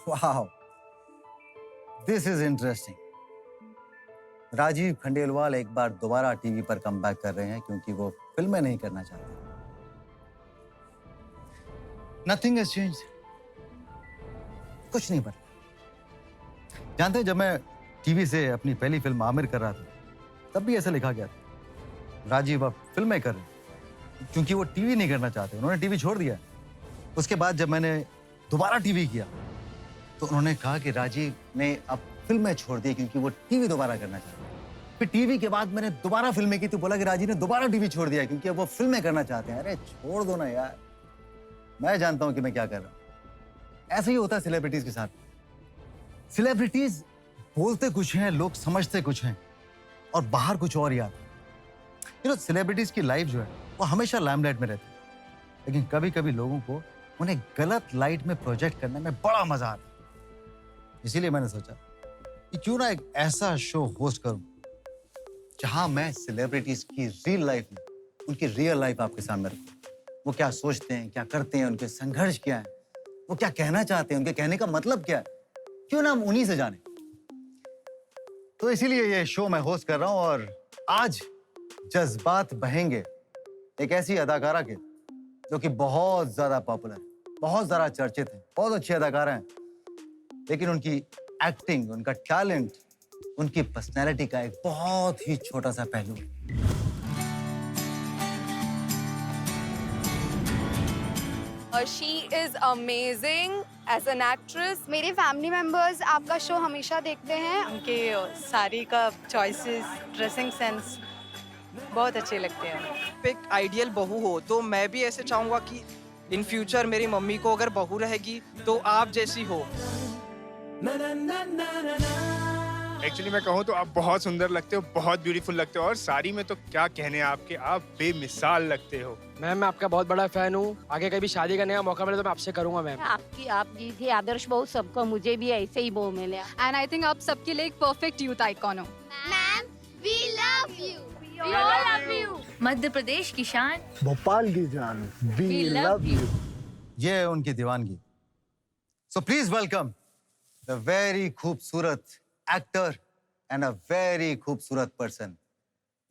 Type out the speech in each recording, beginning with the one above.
वाह, this is interesting. Rajiv Khandelwal एक बार दोबारा टीवी पर कमबैक कर रहे हैं क्योंकि वो फिल्में नहीं करना चाहते। नथिंग हैज चेंज्ड, कुछ नहीं बदला। जानते हैं, जब मैं टीवी से अपनी पहली फिल्म आमिर कर रहा था तब भी ऐसा लिखा गया था, राजीव अब फिल्में कर रहे हैं, क्योंकि वो टीवी नहीं करना चाहते। उन्होंने टीवी छोड़ दिया। उसके बाद जब मैंने दोबारा टीवी किया तो उन्होंने कहा कि राजीव ने अब फिल्में छोड़ दी क्योंकि वो टीवी दोबारा करना चाहते हैं। फिर टीवी के बाद मैंने दोबारा फिल्में की तो बोला कि राजीव ने दोबारा टीवी छोड़ दिया क्योंकि अब वो फिल्में करना चाहते हैं। अरे छोड़ दो ना यार, मैं जानता हूं कि मैं क्या कर रहा हूं। ऐसे ही होता है सेलिब्रिटीज के साथ। सेलिब्रिटीज बोलते कुछ हैं, लोग समझते कुछ हैं और बाहर कुछ और याद। सेलिब्रिटीज की लाइफ जो है वो हमेशा लाइमलाइट में रहती है, लेकिन कभी कभी लोगों को उन्हें गलत लाइट में प्रोजेक्ट करने में बड़ा मजा आता है। इसीलिए मैंने सोचा कि क्यों ना एक ऐसा शो होस्ट करूं जहां मैं सेलिब्रिटीज की रियल लाइफ में उनकी रियल लाइफ आपके सामने रखूं। वो क्या सोचते हैं, क्या करते हैं, उनके संघर्ष क्या है, वो क्या कहना चाहते हैं, उनके कहने का मतलब क्या है, क्यों ना हम उन्हीं से जाने। तो इसीलिए ये शो मैं होस्ट कर रहा हूं और आज जज्बात बहेंगे एक ऐसी अदाकारा के जो कि बहुत ज्यादा पॉपुलर है, बहुत ज्यादा चर्चित है, बहुत अच्छी अदाकारा है, लेकिन उनकी एक्टिंग, उनका टैलेंट, उनकी पर्सनैलिटी का एक बहुत ही छोटा सा पहलू है। She is amazing as an actress. मेरे फैमिली मेंबर्स आपका शो हमेशा देखते हैं। उनके साड़ी का चॉइसेस, ड्रेसिंग सेंस बहुत अच्छे लगते हैं। एक आइडियल बहू हो तो मैं भी ऐसे चाहूंगा कि इन फ्यूचर मेरी मम्मी को अगर बहू रहेगी तो आप जैसी हो। एक्चुअली मैं कहूँ तो आप बहुत सुंदर लगते हो, बहुत ब्यूटीफुल लगते हो और साड़ी में तो क्या कहने आपके, आप बेमिसाल लगते हो। मैम मैं आपका बहुत बड़ा फैन हूँ। आगे कभी शादी करने का मौका मिले तो मैं आपसे करूंगा मैम। आप जी थी आदर्श बहू, सबको मुझे भी ऐसे ही बहू मिले। एंड आई थिंक आप सबके लिए एक परफेक्ट यूथ आइकॉन हो। Ma'am we love you. We all love you. Madhya Pradesh की शान, भोपाल की जान, we love you. ये है उनकी दीवानगी। So please welcome the very खूबसूरत एक्टर एंड अ वेरी खूबसूरत person,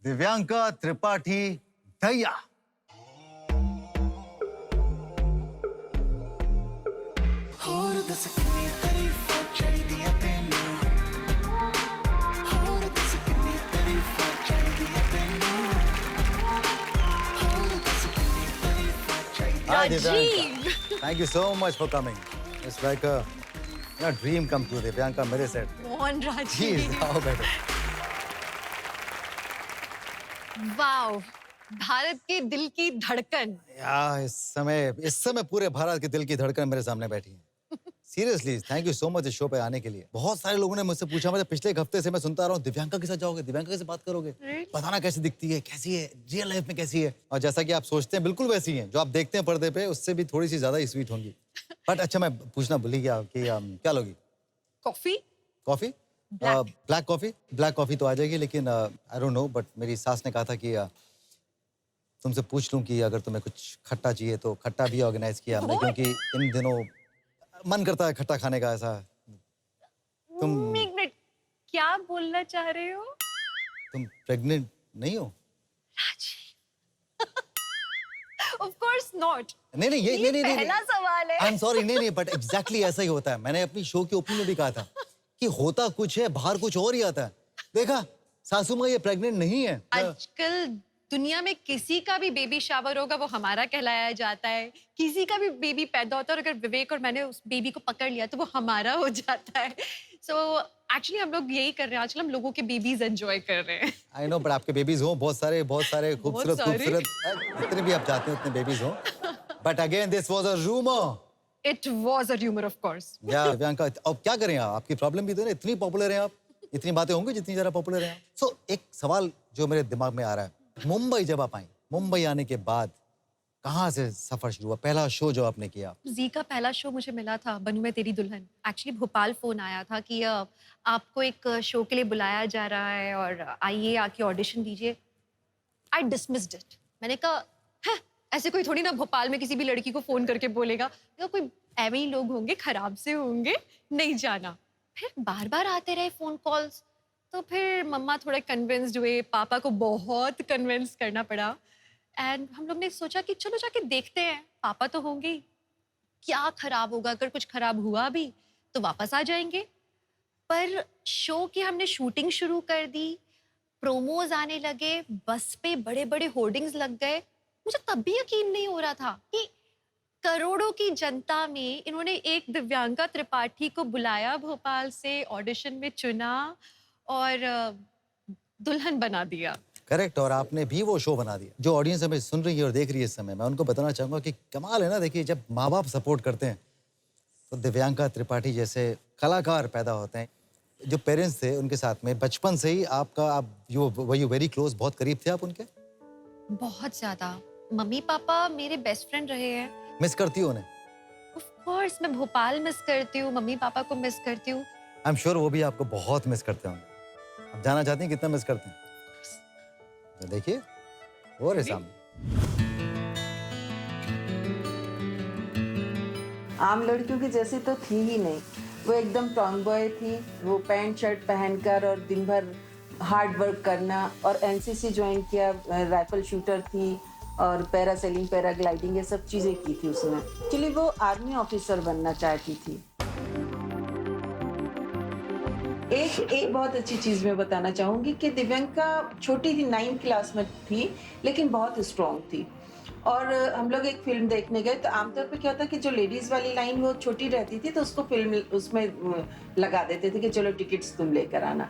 Divyanka Tripathi Dahiya. Hi, Divyanka. Thank you so much for coming. It's like a dream come true, Divyanka, मेरे सेट। मोहन राजीव। Please, आओ बैठो। वाओ, भारत के दिल की धड़कन। यार इस समय पूरे भारत के दिल की धड़कन मेरे सामने बैठी है। Seriously thank you so much इस शो पे आने के लिए। बहुत सारे लोगों ने मुझसे पूछा, मतलब पिछले एक हफ्ते से मैं सुनता रहा हूँ, दिव्यांका के साथ जाओगे, दिव्यांका से बात करोगे, बताना कैसी दिखती है, कैसी है रियल लाइफ में, कैसी है। और जैसा कि आप सोचते हैं बिल्कुल वैसी है, जो आप देखते हैं पर्दे पे उससे भी थोड़ी सी ज्यादा ही स्वीट होंगी। बट अच्छा, मैं पूछना भूल ही गया कि क्या लोगी? Coffee? Coffee? Black coffee? Black coffee तो आ जाएगी, लेकिन आई डोंट नो, बट मेरी सास ने कहा था कि तुमसे पूछ लूं कि अगर तुम्हें कुछ खट्टा चाहिए तो खट्टा भी ऑर्गेनाइज किया हमने, क्योंकि इन दिनों मन करता है खट्टा खाने का। ऐसा तुम एक मिनट, क्या बोलना चाह रहे हो? तुम प्रेग्नेंट नहीं हो? Of course not. नहीं नहीं, ये नहीं पहला सवाल है। आई एम सॉरी, नहीं बट एग्जैक्टली ऐसा ही होता है। मैंने अपनी शो की ओपनिंग में भी कहा था कि होता कुछ है, बाहर कुछ और ही आता है। देखा सासू माँ, ये प्रेग्नेंट नहीं है। आजकल दुनिया में किसी का भी बेबी शावर होगा वो हमारा कहलाया जाता है, किसी का भी बेबी पैदा होता है और अगर विवेक और मैंने उस बेबी को पकड़ लिया तो वो हमारा हो जाता है। सो एक्चुअली हम लोग यही कर रहे हैं आजकल, हम लोगों के बेबीज एंजॉय कर रहे हैं। आई नो, बट आपके बेबीज हो बहुत सारे खूबसूरत, जितने भी आप चाहते हो उतने बेबीज हो। But again this was a rumour. It was a rumour of course. या दिव्यांका, अब क्या करें आप? आपकी प्रॉब्लम भी तो है, इतनी पॉपुलर हैं आप, इतनी बातें होंगी जितनी जरा पॉपुलर हैं आप। सो एक सवाल जो मेरे दिमाग में आ रहा है, मुंबई जब आप आई, मुंबई आने के बाद कहाँ से सफर शुरू हुआ? पहला शो जो आपने किया? जी का पहला शो मुझे मिला था बनूं मैं तेरी दुल्हन। एक्चुअली भोपाल फोन आया था कि आपको एक शो के लिए बुलाया जा रहा है और आइए आके ऑडिशन दीजिए। आई डिसमिस्ड इट। मैंने कहा ऐसे कोई थोड़ी ना भोपाल में किसी भी लड़की को फोन करके बोलेगा या कोई ऐवे ही लोग होंगे, खराब से होंगे, नहीं जाना। फिर बार बार आते रहे फोन कॉल्स, तो फिर मम्मा थोड़े कन्विंस्ड हुए, पापा को बहुत कन्विंस करना पड़ा एंड हम लोग ने सोचा कि चलो जाके देखते हैं, पापा तो होंगे ही, क्या खराब होगा, अगर कुछ खराब हुआ भी तो वापस आ जाएंगे। पर शो की हमने शूटिंग शुरू कर दी, प्रोमोज आने लगे, बस पे बड़े बड़े होर्डिंग्स लग गए। मुझे तब भी यकीन नहीं हो रहा था कि करोड़ों की जनता में इन्होंने एक दिव्यांका त्रिपाठी को बुलाया, भोपाल से ऑडिशन में चुना और दुल्हन बना दिया। करेक्ट, और आपने भी वो शो बना दिया। जो ऑडियंस हमें सुन रही है और देख रही है इस समय, मैं उनको बताना चाहूंगा कि कमाल है ना। देखिए, जब माँ बाप सपोर्ट करते हैं तो दिव्यांका त्रिपाठी जैसे कलाकार पैदा होते हैं। जो पेरेंट्स थे उनके साथ में बचपन से ही आप यू वेरी क्लोज, बहुत करीब थे आप उनके? बहुत ज्यादा। मम्मी पापा मेरे बेस्ट फ्रेंड रहे हैं। मिस करती हो उन्हें? ऑफ कोर्स, मैं भोपाल मिस करती हूँ, मम्मी पापा को मिस करती हूँ। आई एम श्योर वो भी आपको बहुत मिस करते होंगे। आप जानना चाहती हैं कितना मिस करते हैं? तो देखिए, वो रहे सामने। आम लड़कियों की जैसी तो थी ही नहीं, वो एकदम टॉमबॉय थी। वो पैंट शर्ट पहनकर और दिन भर हार्ड वर्क करना, और एनसीसी ज्वाइन किया, राइफल शूटर थी और पैरासेलिंग, पैराग्लाइडिंग, ये सब चीज़ें की थी उसने। एक्चुअली वो आर्मी ऑफिसर बनना चाहती थी। एक बहुत अच्छी चीज़ मैं बताना चाहूँगी कि दिव्यांका छोटी थी, 9th क्लास में थी, लेकिन बहुत स्ट्रॉन्ग थी। और हम लोग एक फिल्म देखने गए, तो आमतौर पे क्या होता है कि जो लेडीज वाली लाइन वो छोटी रहती थी, तो उसको फिल्म उसमें लगा देते थे कि चलो टिकट्स तुम लेकर आना।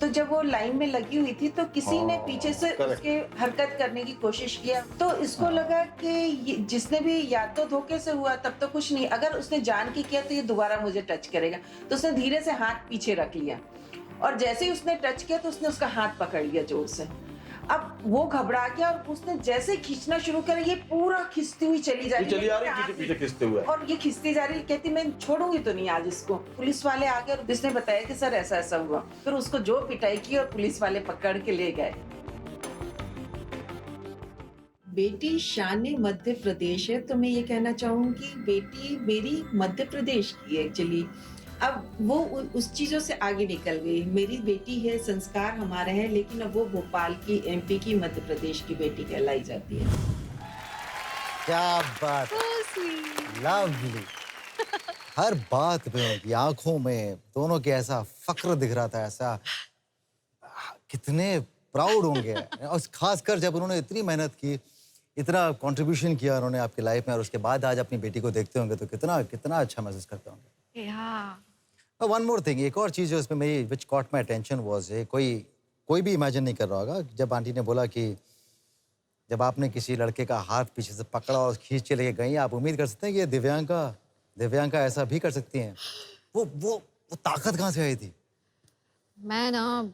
तो जब वो लाइन में लगी हुई थी तो किसी ने पीछे से उसके हरकत करने की कोशिश किया, तो इसको लगा कि जिसने भी या तो धोखे से हुआ तब तो कुछ नहीं, अगर उसने जान के किया तो ये दोबारा मुझे टच करेगा, तो उसने धीरे से हाथ पीछे रख लिया और जैसे ही उसने टच किया तो उसने उसका हाथ पकड़ लिया जोर से। अब वो घबरा गया और उसने जैसे खींचना शुरू करा, ये पूरा खींचती हुई चली जा रही है, पीछे खींचते हुए, और ये खींचती जा रही है। कहती मैं छोड़ूंगी तो नहीं आज इसको। पुलिस वाले आ गए और उसने बताया कि सर ऐसा ऐसा हुआ। फिर उसको जो पिटाई की और पुलिस वाले पकड़ के ले गए। बेटी शान मध्य प्रदेश है, तो मैं ये कहना चाहूंगी बेटी मेरी मध्य प्रदेश की है एक्चुअली। अब वो उस चीजों से आगे निकल गई। मेरी बेटी है, संस्कार हमारे हैं, लेकिन अब वो भोपाल की, एमपी की, मध्य प्रदेश की बेटी कहलाई जाती है। क्या बात, लवली। हर बात पे उनकी आंखों में दोनों के ऐसा फक्र दिख रहा था, ऐसा कितने प्राउड होंगे। और खासकर जब उन्होंने इतनी मेहनत की, इतना कंट्रीब्यूशन किया उन्होंने आपकी लाइफ में, और उसके बाद आज अपनी बेटी को देखते होंगे तो कितना कितना अच्छा महसूस करते होंगे। वन मोर थिंग, एक और चीज़ जो इसमें मेरी विच कॉट माई अटेंशन वाज, कोई भी इमेजिन नहीं कर रहा होगा जब आंटी ने बोला कि जब आपने किसी लड़के का हाथ पीछे से पकड़ा और खींच के लेके गई, आप उम्मीद कर सकते हैं कि ये दिव्यांका ऐसा भी कर सकती हैं। वो ताकत कहाँ से आई थी? मैं ना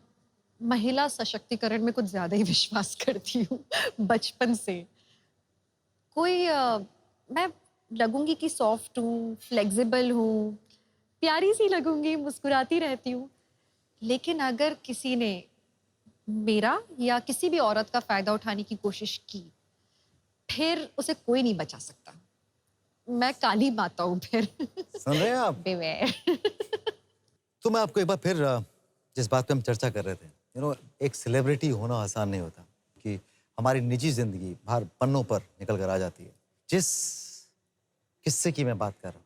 महिला सशक्तिकरण में कुछ ज्यादा ही विश्वास करती हूँ बचपन से। मैं लगूंगी कि सॉफ्ट हूँ, फ्लेक्सिबल हूँ, प्यारी सी लगूंगी, मुस्कुराती रहती हूँ, लेकिन अगर किसी ने मेरा या किसी भी औरत का फायदा उठाने की कोशिश की, फिर उसे कोई नहीं बचा सकता। मैं काली माता हूँ फिर। सुन रहे हैं आप? बेवेयर। तो मैं आपको एक बार फिर जिस बात पे हम चर्चा कर रहे थे, एक सेलिब्रिटी होना आसान नहीं होता, कि हमारी निजी जिंदगी बाहर पन्नों पर निकल कर आ जाती है। जिस किस्से की मैं बात कर रहा हूँ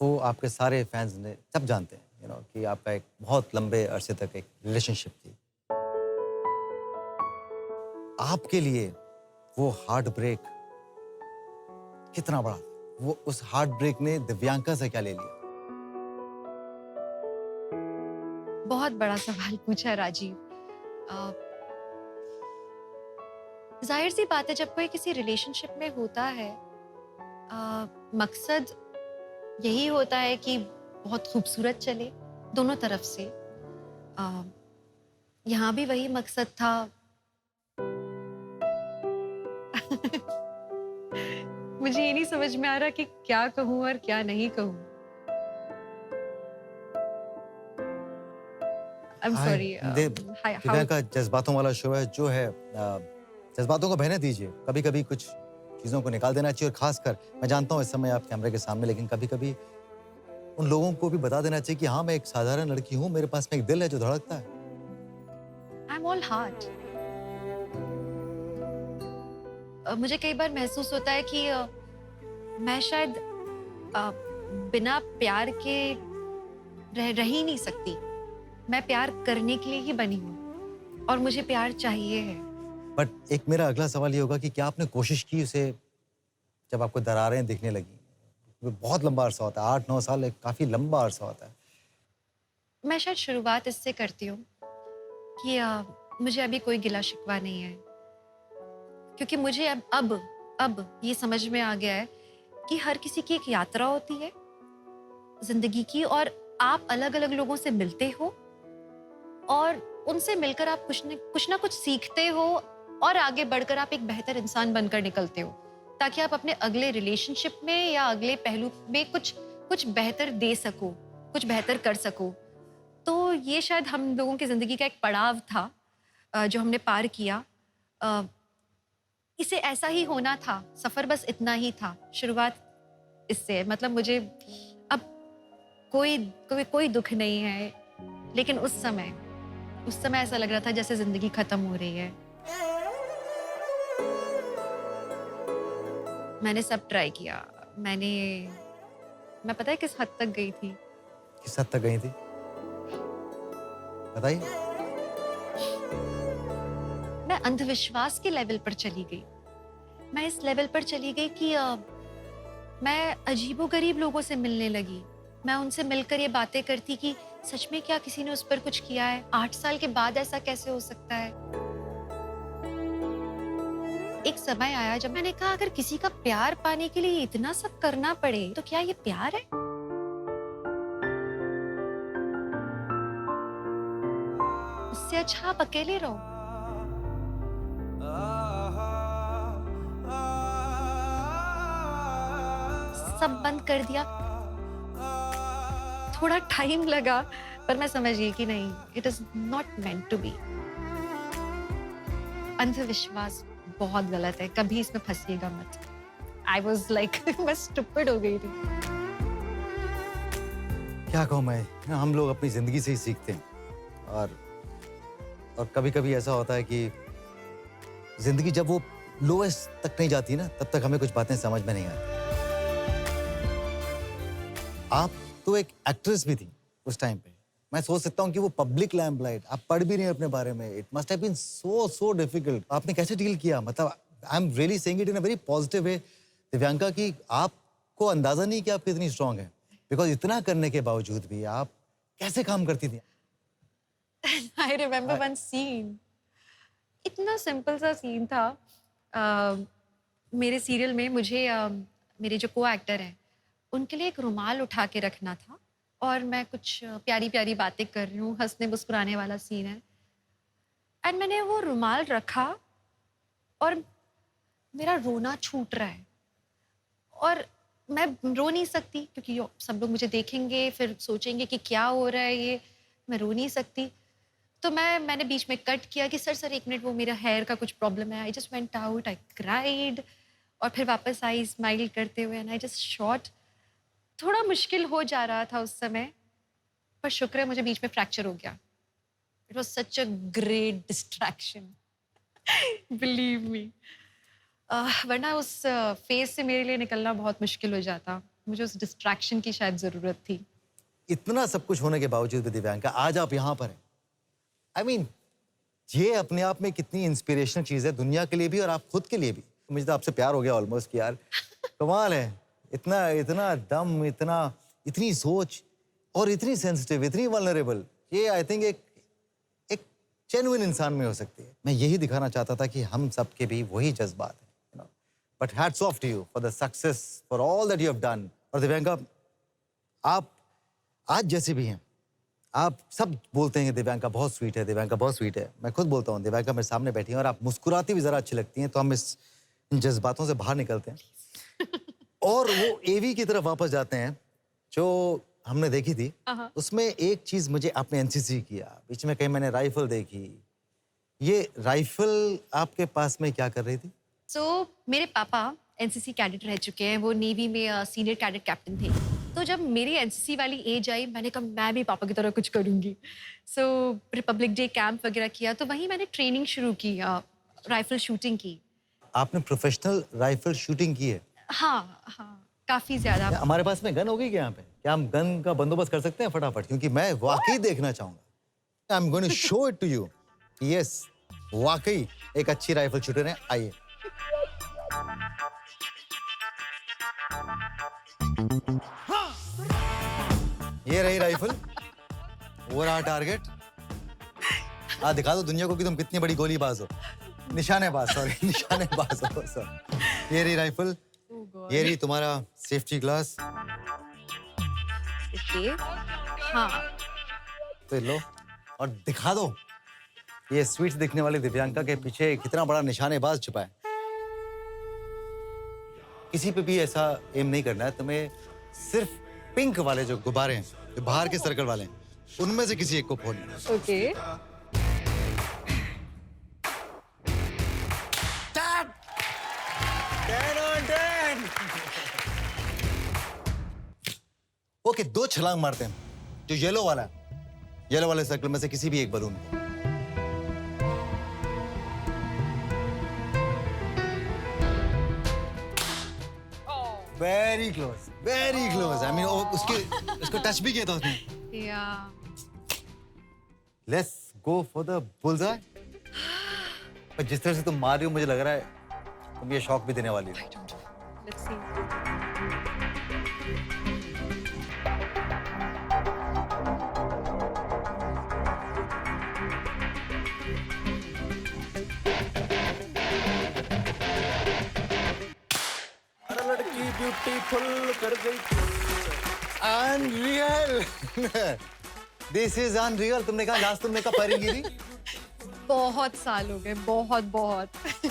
वो आपके सारे फैंस ने सब जानते हैं, कि आपका एक बहुत लंबे अरसे तक एक रिलेशनशिप थी। आपके लिए वो हार्ट ब्रेक कितना बड़ा था? वो उस हार्ट ब्रेक ने दिव्यांका से क्या ले लिया? बहुत बड़ा सवाल पूछा राजीव। जाहिर सी बात है, जब कोई किसी रिलेशनशिप में होता है, मकसद यही होता है कि बहुत खूबसूरत चले दोनों तरफ से। यहाँ भी वही मकसद था। मुझे ये नहीं समझ में आ रहा कि क्या कहूँ और क्या नहीं कहूँ। I'm sorry. दिव्यांका जज्बातों वाला शो है, जो है जज्बातों को बहने दीजिए। कभी कभी कुछ चीज़ों को निकाल देना चाहिए। और खासकर मैं जानता हूँ इस समय आप कैमरे के सामने, लेकिन कभी कभी उन लोगों को भी बता देना चाहिए कि हाँ, मैं एक साधारण लड़की हूँ, मेरे पास में एक दिल है जो धड़कता है। I'm all heart. मुझे कई बार महसूस होता है कि मैं शायद बिना प्यार के रह ही नहीं सकती। मैं प्यार करने के लिए ही बनी हूँ और मुझे प्यार चाहिए है। बट एक मेरा अगला सवाल ये होगा कि क्या आपने कोशिश की उसे, जब आपको दरारें दिखने लगी? वो बहुत लंबा अरसा होता है, 8-9 साल एक काफी लंबा अरसा होता है। मैं शायद शुरुआत इससे करती हूँ कि मुझे अभी कोई गिला शिकवा नहीं है, क्योंकि मुझे अब ये समझ में आ गया है कि हर किसी की एक यात्रा होती है जिंदगी की, और आप अलग अलग लोगों से मिलते हो और उनसे मिलकर आप कुछ ना कुछ सीखते हो और आगे बढ़कर आप एक बेहतर इंसान बनकर निकलते हो, ताकि आप अपने अगले रिलेशनशिप में या अगले पहलू में कुछ बेहतर दे सको, कुछ बेहतर कर सको। तो ये शायद हम लोगों की जिंदगी का एक पड़ाव था जो हमने पार किया। इसे ऐसा ही होना था, सफर बस इतना ही था। शुरुआत इससे, मतलब मुझे अब कोई दुख नहीं है, लेकिन उस समय ऐसा लग रहा था जैसे जिंदगी खत्म हो रही है। मैंने सब ट्राई किया। मैं पता है किस हद तक गई थी? किस हद तक गई थी बताइए। मैं अंधविश्वास के लेवल पर चली गई। मैं इस लेवल पर चली गई कि मैं अजीबोगरीब लोगों से मिलने लगी। मैं उनसे मिलकर ये बातें करती कि सच में क्या किसी ने उस पर कुछ किया है? 8 साल के बाद ऐसा कैसे हो सकता है? एक समय आया जब मैंने कहा, अगर किसी का प्यार पाने के लिए इतना सब करना पड़े तो क्या ये प्यार है? उससे अच्छा आप अकेले रहो। सब बंद कर दिया। थोड़ा टाइम लगा, पर मैं समझ गई कि नहीं, it is not meant to be. अंधविश्वास बहुत गलत है, कभी इसमें फंसिएगा मत। आई वॉज लाइक मैं स्टूपिड हो गई थी। क्या कहूँ मैं, हम लोग अपनी जिंदगी से ही सीखते हैं, और कभी कभी ऐसा होता है कि जिंदगी जब वो लोएस्ट तक नहीं जाती ना, तब तक हमें कुछ बातें समझ में नहीं आती। आप तो एक एक्ट्रेस भी थी उस टाइम पे। मैं सोच सकता हूँ कि वो पब्लिक लैम्पलाइट, आप पढ़ भी नहीं अपने बारे में। It must have been so difficult. आपने कैसे डील किया? मतलब I am really saying it in a very positive way Divyanka, कि आपको अंदाजा नहीं कि आप कितनी स्ट्रांग है, बिकॉज इतना करने के बावजूद भी आप कैसे काम करती थी? I remember one scene. इतना सिंपल सा सीन था। मेरे सीरियल में मुझे मेरे जो को एक्टर हैं उनके लिए एक रुमाल उठा के रखना था, और मैं कुछ प्यारी प्यारी बातें कर रही हूँ, हंसने मुस्कुराने वाला सीन है। एंड मैंने वो रुमाल रखा और मेरा रोना छूट रहा है, और मैं रो नहीं सकती क्योंकि सब लोग मुझे देखेंगे, फिर सोचेंगे कि क्या हो रहा है ये। मैं रो नहीं सकती, तो मैंने बीच में कट किया कि सर 1 मिनट, वो मेरा हेयर का कुछ प्रॉब्लम है। I just went out, I cried, और फिर वापस आई स्माइल करते हुए, एंड आई जस्ट शॉट। थोड़ा मुश्किल हो जा रहा था उस समय, पर शुक्र है मुझे बीच में फ्रैक्चर हो गया। It was such a great distraction, believe me. वरना उस फेज से मेरे लिए निकलना बहुत मुश्किल हो जाता। मुझे उस डिस्ट्रैक्शन की शायद ज़रूरत थी। इतना सब कुछ होने के बावजूद भी दिव्यांका, आज आप यहाँ पर हैं। आई मीन, ये अपने आप में कितनी इंस्पिरेशनल चीज़ है, दुनिया के लिए भी और आप खुद के लिए भी। मुझे तो आपसे प्यार हो गया ऑलमोस्ट कि यार कमाल है। इतना दम, इतनी सोच, और इतनी सेंसिटिव, इतनी वल्नरेबल। ये आई थिंक एक जेन्युइन इंसान में हो सकती है। मैं यही दिखाना चाहता था कि हम सब के भी वही जज्बात है, you know. But hats off to you for the success, for all that you have done. और दिव्यांका, आप आज जैसे भी हैं, आप सब बोलते हैं कि दिव्यांका बहुत स्वीट है, दिव्यांका बहुत स्वीट है। मैं खुद बोलता हूँ, दिव्यांका मेरे सामने बैठी हैं और आप मुस्कुराती भी ज़रा अच्छी लगती हैं, तो हम इन जज्बातों से बाहर निकलते हैं और वो एवी की तरफ वापस जाते हैं जो हमने देखी थी। उसमें एक चीज़ मुझे आपने एनसीसी किया, बीच में कहीं मैंने राइफल देखी। ये राइफल आपके पास में क्या कर रही थी? मेरे पापा एनसीसी कैडेट रह चुके हैं, वो नेवी में सीनियर कैडेट कैप्टन थे। तो जब मेरी एनसीसी वाली एज आई, मैंने कहा मैं भी पापा की तरह कुछ करूँगी। सो रिपब्लिक डे कैंप वगैरह किया, तो वहीं मैंने ट्रेनिंग शुरू की, राइफल शूटिंग की। आपने प्रोफेशनल राइफल शूटिंग की है? हाँ हाँ, काफ़ी ज़्यादा। हमारे पास में गन होगी क्या यहाँ पे? क्या हम गन का बंदोबस्त कर सकते हैं फटाफट? क्योंकि मैं वाकई देखना चाहूंगा। I am going to show it to you. Yes, वाकई एक अच्छी राइफल शूटर है। आइए। ये रही राइफल, वो रहा टारगेट। दिखा दो दुनिया को कि तुम कितनी बड़ी गोलीबाज हो। निशानेबाज, सॉरी, निशानेबाज हो सर। ये रही राइफल, ये रही तुम्हारा सेफ्टी ग्लास। हाँ, तो लो और दिखा दो ये स्वीट्स दिखने वाली दिव्यांका के पीछे कितना बड़ा निशानेबाज छुपा है। किसी पे भी ऐसा एम नहीं करना है तुम्हें। सिर्फ पिंक वाले जो गुब्बारे हैं, जो बाहर के सर्कल वाले हैं, उनमें से किसी एक को फोड़ना है। Okay. ओके, 2 छलांग मारते हैं। जो येलो वाला है, येलो वाले सर्कल में से किसी भी एक बलून को। Very close, very close. I mean उसको टच भी किया था उसने। Let's go for the bullseye. पर जिस तरह से तुम मार रही हो, मुझे लग रहा है तुम ये शॉक भी देने वाली हो। let's see. लड़की ब्यूटीफुल कर गई। अनरियल। This is unreal. तुमने कहा लास्ट, तुमने कहा पैरी गिरी। बहुत साल हो गए, बहुत बहुत।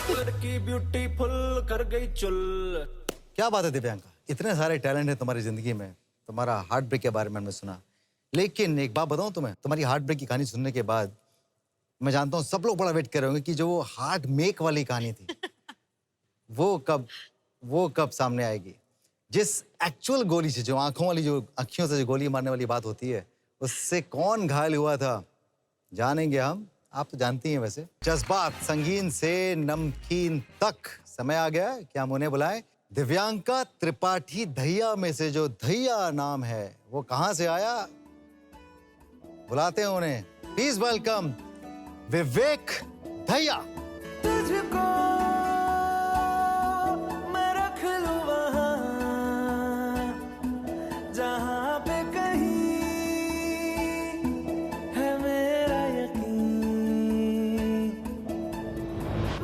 लड़की ब्यूटीफुल कर गई चुल। क्या बात है दिव्यांका, इतने सारे टैलेंट है तुम्हारी जिंदगी में। तुम्हारा हार्ट ब्रेक के बारे में मैंने सुना, लेकिन एक बात बताऊं तुम्हें, तुम्हारी हार्ट ब्रेक की कहानी सुनने के बाद मैं जानता हूं सब लोग बड़ा वेट कर रहे होंगे कि जो वो हार्ट मेक वाली कहानी थी वो कब सामने आएगी। जिस एक्चुअल गोली से, जो आंखों वाली, जो अखियों से जो गोली मारने वाली बात होती है, उससे कौन घायल हुआ था जानेंगे हम। आप तो जानती हैं वैसे। जज्बात संगीन से नमकीन तक, समय आ गया कि हम उन्हें बुलाएं। दिव्यांका त्रिपाठी दहिया में से जो दहिया नाम है, वो कहां से आया, बुलाते हैं उन्हें। प्लीज वेलकम विवेक दहिया। तुझको मैं रख लूं वहां, जहां पे कहीं है मेरा यकीन।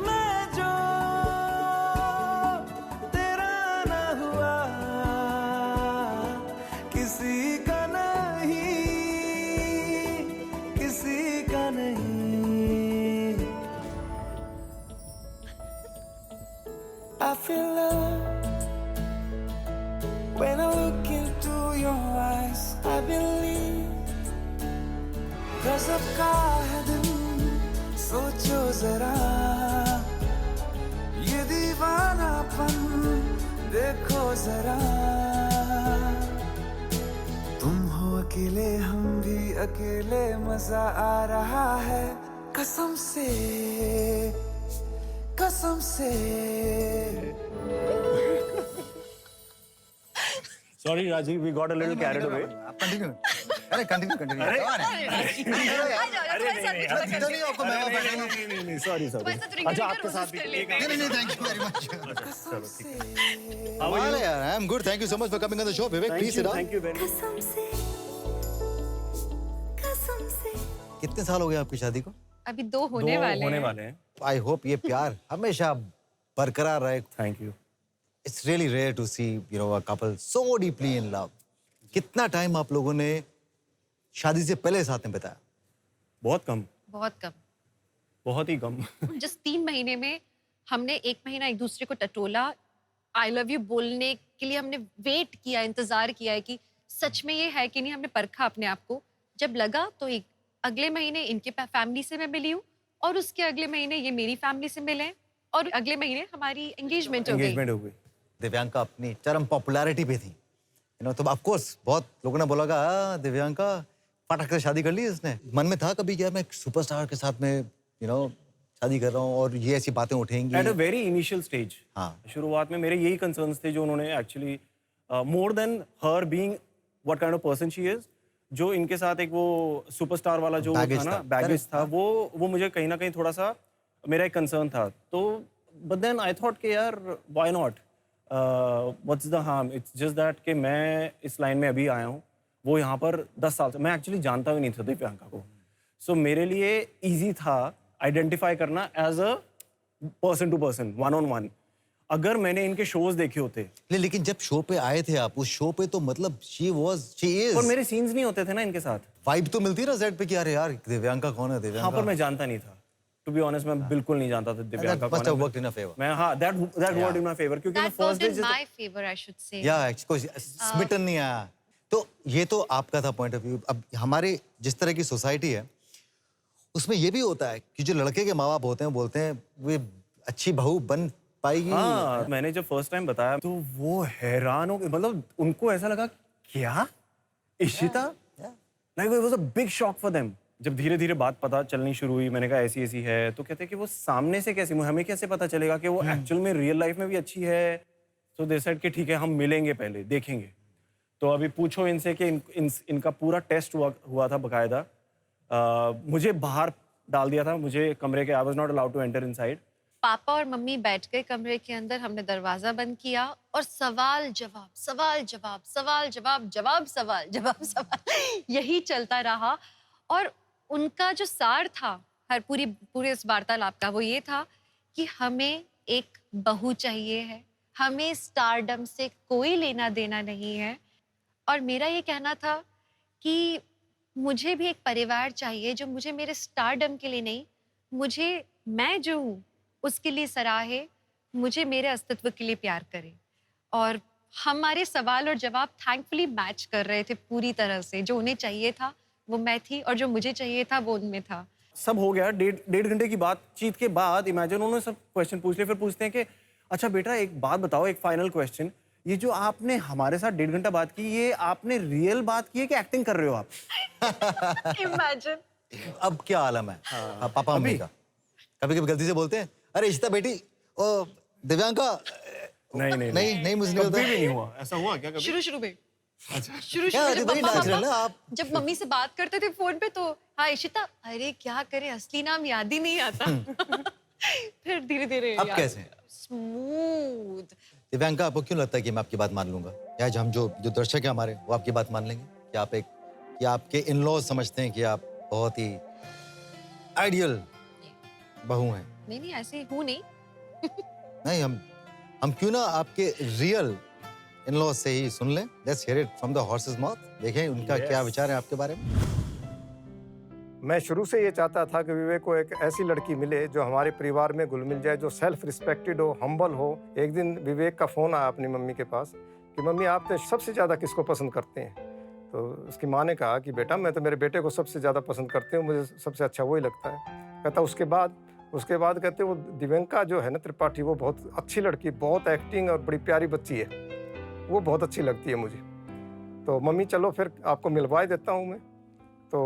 मैं जो तेरा ना हुआ, किसी का नहीं, किसी का नहीं। I feel love when I look into your eyes. I believe गज़ब का है दिन, सोचो जरा ये दीवानापन देखो जरा। तुम हो अकेले, हम भी अकेले, मजा आ रहा है कसम से, कसम से। Sorry, Rajiv, we got a little carried away. Continue. अरे कंटिन्यू। नहीं, sorry. अच्छा, आपके साथ भी। नहीं, थैंक यू वेरी मच। चलो, ठीक है। वाले यार, I am good, thank you so much for coming on the show. Vivek, please sit down. Thank you very much. कितने साल हो गए आपकी शादी को? अभी 2 होने वाले हैं। आई होप ये प्यार हमेशा बरकरार रहे। Thank you. It's really rare to see a couple so deeply in love. कितना टाइम आप लोगों ने शादी से पहले साथ में बिताया? बहुत कम, बहुत ही कम। जस्ट 3 महीने में हमने 1 महीना एक दूसरे को टटोला, आई लव यू बोलने के लिए हमने वेट किया, इंतजार किया है कि सच में ये है कि नहीं। हमने परखा अपने आप को। जब लगा तो एक अगले महीने इनके फैमिली से मैं मिली हूँ, और उसके अगले महीने ये मेरी फैमिली से मिले, और अगले महीने हमारी एंगेजमेंट हो गई। दिव्यांका अपनी चरम पॉपुलैरिटी पे थी, तो ऑफ कोर्स बहुत लोगों ने बोला होगा दिव्यांका फटाक से शादी कर ली इसने। मन में था कभी क्या मैं सुपरस्टार के साथ में शादी कर रहा हूँ और ये ऐसी बातें उठेंगी? At a very initial stage, हाँ, शुरुआत में मेरे यही कंसर्न्स थे जो उन्होंने actually more than her being what kind of person she is, जो इनके साथ एक वो सुपरस्टार वाला जो था ना, बैगेज था, वो मुझे कहीं ना कहीं थोड़ा सा मेरा एक कंसर्न था। तो बट देन आई थॉट कि यार why not, what's the harm, it's just that कि मैं इस लाइन में अभी आया हूँ, वो यहाँ पर 10 साल से मैं एक्चुअली जानता भी नहीं था दिव्यांका को। सो मेरे लिए ईजी था आइडेंटिफाई करना as a person to person, one on one. अगर मैंने इनके शोज देखे होते, लेकिन जब शो पे आए थे आप, उस शो पे तो मतलब शी इज, और मेरे सीन्स नहीं होते थे ना इनके साथ। वाइब तो मिलती ना सेट पे कि अरे यार दिव्यांका कौन है, दिव्यांका। हाँ, पर मैं जानता नहीं था, टू बी ऑनेस्ट, मैं बिल्कुल नहीं जानता था दिव्यांका कौन है। Worked in a favour. मैं हाँ, that worked in my favour, क्योंकि मैं first day my favour I should say. या कोई स्मिटन नहीं आया। तो ये तो आपका था पॉइंट ऑफ व्यू। अब हमारे जिस तरह की सोसाइटी है उसमें ये भी होता है कि जो लड़के के माँ बाप होते हैं बोलते हैं वे अच्छी बहू बन पाएगी। हाँ, मैंने जब फर्स्ट टाइम बताया तो वो हैरान हो गए, मतलब उनको ऐसा लगा क्या Ishita, like it was a big shock for them. जब धीरे धीरे बात पता चलनी शुरू हुई, मैंने कहा ऐसी ऐसी है, तो कहते हैं कि वो सामने से कैसे, हमें कैसे पता चलेगा कि वो एक्चुअल में रियल लाइफ में भी अच्छी है। तो दे सेड कि ठीक है हम मिलेंगे, पहले देखेंगे। तो अभी पूछो इनसे कि इनका पूरा टेस्ट हुआ था बकायदा। मुझे बाहर डाल दिया था, मुझे कमरे के, I was not allowed to enter inside. Papa और मम्मी बैठ गए कमरे के अंदर, हमने दरवाजा बंद किया और सवाल जवाब सवाल जवाब सवाल जवाब जवाब सवाल जवाब सवाल यही चलता रहा। और उनका जो सार था हर पूरे इस वार्तालाप का, वो ये था कि हमें एक बहू चाहिए है, हमें स्टारडम से कोई लेना देना नहीं है। और मेरा ये कहना था कि मुझे भी एक परिवार चाहिए जो मुझे मेरे स्टारडम के लिए नहीं, मुझे मैं जो हूँ उसके लिए सराहे, मुझे मेरे अस्तित्व के लिए प्यार करे। और हमारे सवाल और जवाब थैंकफुली मैच कर रहे थे पूरी तरह से। जो उन्हें चाहिए था वो मैं थी और जो मुझे चाहिए था वो उनमें था। सब हो गया, डेढ़ घंटे की बातचीत के बाद इमेजिन उन्होंने सब क्वेश्चन पूछ लिए। फिर पूछते हैं कि अच्छा बेटा एक बात बताओ, एक फाइनल क्वेश्चन, ये जो आपने हमारे साथ 1.5 घंटा बात की, ये आपने रियल बात की है कि एक्टिंग कर रहे हो आप? इमेजिन अब क्या आलम है पापा मम्मी का। कभी कभी गलती से बोलते हैं अरे इशिता बेटी, ओ दिव्यांका। नहीं मुझे नहीं कभी भी नहीं हुआ। ऐसा हुआ क्या कभी? शुरू में अच्छा, शुरू आप जब मम्मी से बात करते थे फोन पे तो हाँ इशिता, अरे क्या करे असली नाम याद ही नहीं आता। फिर धीरे धीरे अब कैसे स्मूथ। दिव्यांका, आपको क्यों लगता है कि मैं आपकी बात मान लूंगा, या हम जो दर्शक है हमारे वो आपकी बात मान लेंगे? कि आपके इन लॉज समझते हैं कि आप बहुत ही आइडियल बहू हैं? नहीं ऐसे हूँ नहीं। नहीं, हम क्यों ना आपके रियल इन लॉज से ही सुन लें। Let's hear it from the horses mouth. देखें उनका क्या विचार है आपके बारे में। मैं शुरू से ये चाहता था कि विवेक को एक ऐसी लड़की मिले जो हमारे परिवार में घुल मिल जाए, जो सेल्फ रिस्पेक्टेड हो, हम्बल हो। एक दिन विवेक का फ़ोन आया अपनी मम्मी के पास कि मम्मी आप सबसे ज़्यादा किसको पसंद करते हैं? तो उसकी माँ ने कहा कि बेटा मैं तो मेरे बेटे को सबसे ज़्यादा पसंद करती हूँ, मुझे सबसे अच्छा वही लगता है। कहता उसके बाद कहते वो दिव्यांका जो है ना त्रिपाठी, वो बहुत अच्छी लड़की, बहुत एक्टिंग और बड़ी प्यारी बच्ची है, वो बहुत अच्छी लगती है मुझे। तो मम्मी चलो फिर आपको मिलवा देता हूँ मैं। तो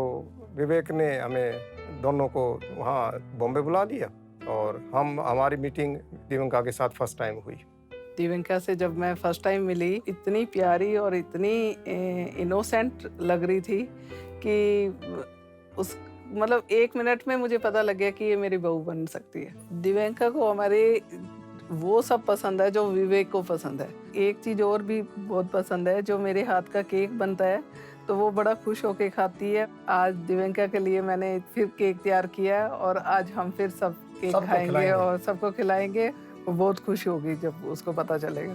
विवेक ने हमें दोनों को वहाँ बॉम्बे बुला लिया और हमारी मीटिंग दिव्यांका के साथ फर्स्ट टाइम हुई। दिव्यांका से जब मैं फर्स्ट टाइम मिली, इतनी प्यारी और इतनी इनोसेंट लग रही थी कि उस मतलब 1 मिनट में मुझे पता लग गया कि ये मेरी बहू बन सकती है। दिव्यांका को हमारे वो सब पसंद है जो विवेक को पसंद है। एक चीज़ और भी बहुत पसंद है, जो मेरे हाथ का केक बनता है तो वो बड़ा खुश होके खाती है। आज दिव्यांका के लिए मैंने फिर केक तैयार किया और आज हम फिर सब केक खाएंगे और सबको खिलाएंगे। वो बहुत खुश होगी जब उसको पता चलेगा।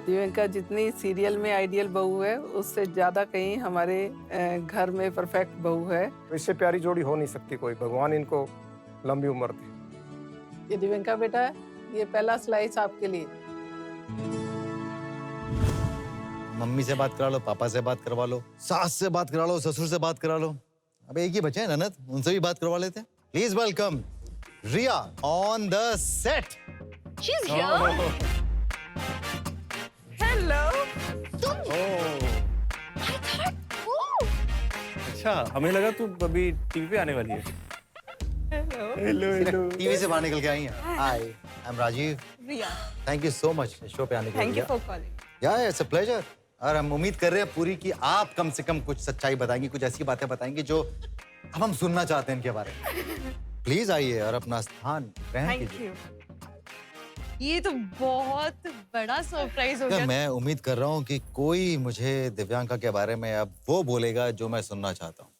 दिव्यांका जितनी सीरियल में आइडियल बहू है, उससे ज़्यादा कहीं हमारे घर में परफेक्ट बहू है। इससे प्यारी जोड़ी हो नहीं सकती कोई। भगवान इनको लंबी उम्र दे। ये दिव्यांका बेटा, ये पहला स्लाइस आपके लिए। मम्मी से बात करा लो, पापा से बात करवा लो, सास से बात करा लो, ससुर से बात करा लो। अब एक ही बचे हैं ननद, उनसे भी बात करवा लेते हैं। Please welcome Riya on the set. She's here. Hello. अच्छा, हमें लगा तू अभी टीवी पे आने वाली है। हेलो। टीवी से बाहर निकल के आई हैं। Hi, I am Rajeev. Riya. Thank you so much show पे आने के लिए। Thank you for calling. Yeah it's a pleasure. और हम उम्मीद कर रहे हैं पूरी कि आप कम से कम कुछ सच्चाई बताएंगी, कुछ ऐसी बातें बताएंगी जो अब हम सुनना चाहते हैं इनके बारे में। प्लीज आइए और अपना स्थान ग्रहण Thank कीजिए। you. ये तो बहुत बड़ा सरप्राइज हो गया। मैं उम्मीद कर रहा हूँ कि कोई मुझे दिव्यांका के बारे में अब वो बोलेगा जो मैं सुनना चाहता हूँ।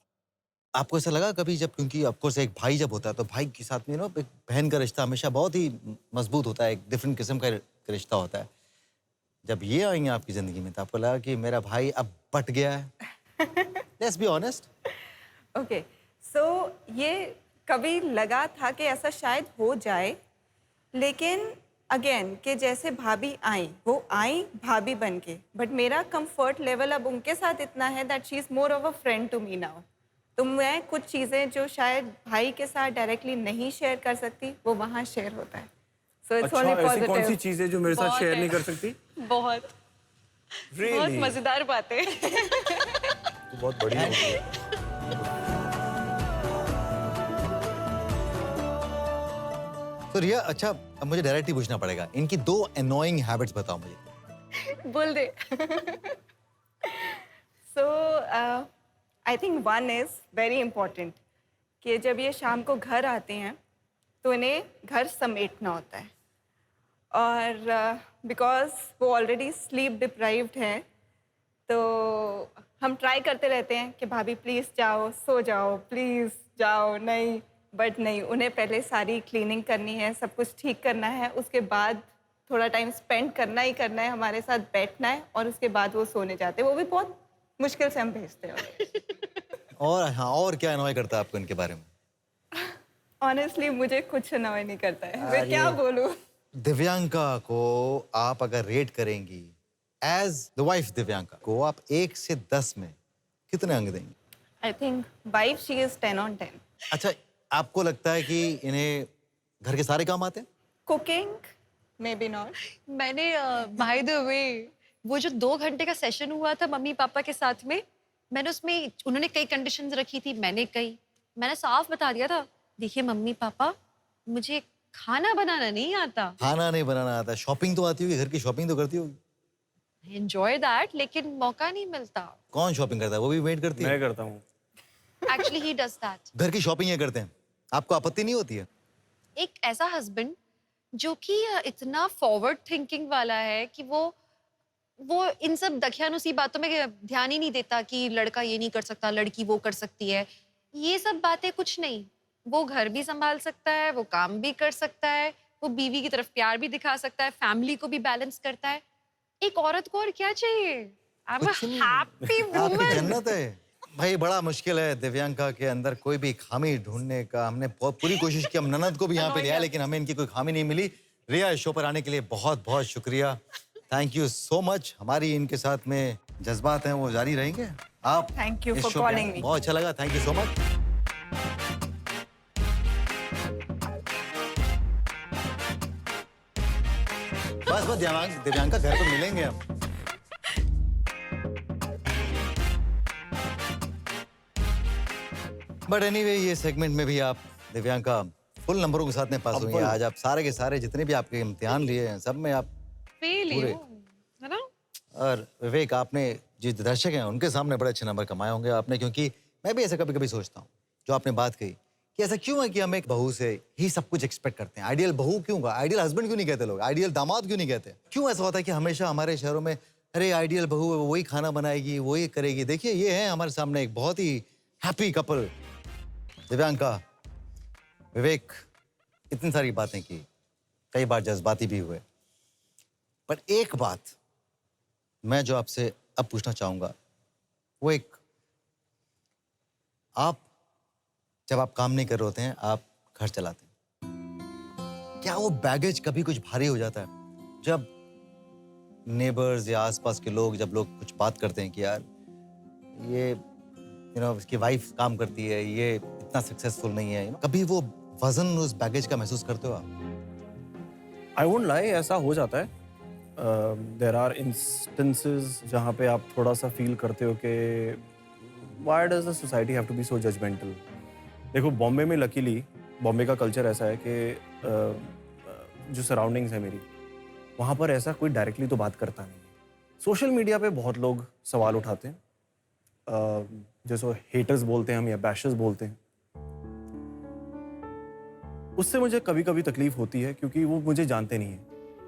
आपको ऐसा लगा कभी जब, क्योंकि ऑफकोर्स एक भाई जब होता है तो भाई के साथ में एक बहन का रिश्ता हमेशा बहुत ही मजबूत होता है, एक डिफरेंट किस्म का रिश्ता होता है। जब ये आई हैं आपकी जिंदगी में तो आपको लगा कि मेरा भाई अब बट गया है? Let's be honest. Okay. So ये कभी लगा था कि ऐसा शायद हो जाए, लेकिन अगेन कि जैसे भाभी आई, वो आई भाभी बन के, बट मेरा कंफर्ट लेवल अब उनके साथ इतना है that she is more of a friend to me now. तो मैं कुछ चीज़ें जो शायद भाई के साथ डायरेक्टली नहीं शेयर कर सकती, वो वहाँ शेयर होता है। सो इट्स अच्छा, ओनली ऐसी कौन सी पॉजिटिव। चीजें जो मेरे साथ बहुत शेयर है। नहीं कर सकती? बहुत बहुत Really? मजेदार बातें। तू बहुत बड़ी हो गई है। तो रिया, अच्छा अब मुझे डायरेक्टली पूछना पड़ेगा, इनकी 2 अनोइंग हैबिट्स बताओ मुझे। बोल दे। So I think one is very important कि जब ये शाम को घर आते हैं तो इन्हें घर समेटना होता है, और बिकॉज वो ऑलरेडी स्लीप डिप्राइव्ड हैं तो हम ट्राई करते रहते हैं कि भाभी प्लीज़ जाओ, सो जाओ, प्लीज़ जाओ, नहीं, बट नहीं, उन्हें पहले सारी क्लीनिंग करनी है, सब कुछ ठीक करना है, उसके बाद थोड़ा टाइम स्पेंड करना ही करना है, हमारे साथ बैठना है, और उसके बाद वो सोने जाते हैं। वो भी बहुत मुश्किल से हम भेजते हैं। और हाँ, और क्या अनॉय करता है आपको इनके बारे में? ऑनेस्टली मुझे कुछ अनॉय नहीं करता है, मैं क्या बोलूँ। दिव्यांका को आप अगर रेट करेंगी एज द वाइफ दिव्यांका को, आप 1 से 10 में कितने अंक देंगे? I think wife she is 10 on 10। अच्छा, आपको लगता है कि इन्हें घर के सारे काम आते हैं? Cooking may be not. मैंने बाय द वे वो जो 2 घंटे का सेशन हुआ था मम्मी पापा के साथ में, मैंने उसमें, उन्होंने कई कंडीशंस रखी थी, मैंने साफ बता दिया था, देखिए मम्मी पापा, मुझे खाना बनाना नहीं आता। खाना नहीं बनाना आता, शॉपिंग तो आती होगी, घर की शॉपिंग तो करती होगी। एंजॉय दैट, लेकिन मौका नहीं मिलता। कौन शॉपिंग करता है? वो भी वेट करती है? मैं करता हूँ। Actually he does that. घर की शॉपिंग ये करते हैं, आपको आपत्ति नहीं होती है? एक ऐसा हस्बैंड जो कि इतना फॉरवर्ड थिंकिंग वाला है कि वो इन सब दखियानुसी बातों में ध्यान ही नहीं देता कि लड़का ये नहीं कर सकता, लड़की वो कर सकती है, ये सब बातें कुछ नहीं। वो घर भी संभाल सकता है, वो काम भी कर सकता है, वो बीवी की तरफ प्यार भी दिखा सकता है, फैमिली को भी बैलेंस करता है। एक औरत को और क्या चाहिए? आई एम अ हैप्पी आपकी वुमन। जन्नत है भाई। बड़ा मुश्किल है दिव्यांका के अंदर कोई भी खामी ढूंढने का। हमने बहुत पूरी कोशिश की, हम ननद को भी यहाँ पे लिया, लेकिन हमें इनकी कोई खामी नहीं मिली। रिया, इस शो पर आने के लिए बहुत बहुत शुक्रिया, थैंक यू सो मच। हमारी इनके साथ में जज्बात हैं वो जारी रहेंगे। आप थैंक यू इस फॉर शो पे आए, कॉलिंग मी। बहुत अच्छा लगा, थैंक यू सो मच। बस दिव्यांका घर पर मिलेंगे हम। बट एनीवे, ये सेगमेंट में भी आप दिव्यांका फुल नंबरों के साथ में पास हुई हैं। आज आप सारे के सारे जितने भी आपके इम्तिहान लिए हैं, सब में आप फेल पूरे। है ना? और विवेक, आपने जो दर्शक हैं उनके सामने बड़े अच्छे नंबर कमाए होंगे आपने, क्योंकि मैं भी ऐसा कभी कभी सोचता हूँ, जो आपने बात कही कि ऐसा क्यों है कि हम एक बहू से ही सब कुछ एक्सपेक्ट करते हैं। आइडियल बहू क्यों का, आइडियल हस्बैंड क्यों नहीं कहते लोग, आइडियल दामाद क्यों नहीं कहते? क्यों ऐसा होता है कि हमेशा हमारे शहरों में अरे आइडियल बहू है, वही खाना बनाएगी, वही करेगी? देखिए, ये है हमारे सामने एक बहुत ही हैप्पी कपल, दिव्यांका, विवेक। इतनी सारी बातें की, कई बार जज्बाती भी हुए, पर एक बात मैं जो आपसे अब पूछना चाहूंगा वो एक, आप जब आप काम नहीं कर रहे होते हैं, आप घर चलाते हैं, क्या वो बैगेज कभी कुछ भारी हो जाता है? जब नेबर्स या आसपास के लोग, जब लोग कुछ बात करते हैं कि यार ये इसकी वाइफ काम करती है, ये इतना सक्सेसफुल नहीं है, कभी वो वजन उस बैगेज का महसूस करते हो आप? आई वोंट लाई, ऐसा हो जाता है। देयर आर इंस्टेंसेस जहाँ पे आप थोड़ा सा फील करते हो कि why does the society have to be so judgmental. देखो बॉम्बे में लकीली बॉम्बे का कल्चर ऐसा है कि जो सराउंडिंग्स है मेरी वहाँ पर ऐसा कोई डायरेक्टली तो बात करता नहीं है। सोशल मीडिया पे बहुत लोग सवाल उठाते हैं, जैसे हेटर्स बोलते हैं हम या बैशर्स बोलते हैं। उससे मुझे कभी कभी तकलीफ होती है क्योंकि वो मुझे जानते नहीं हैं,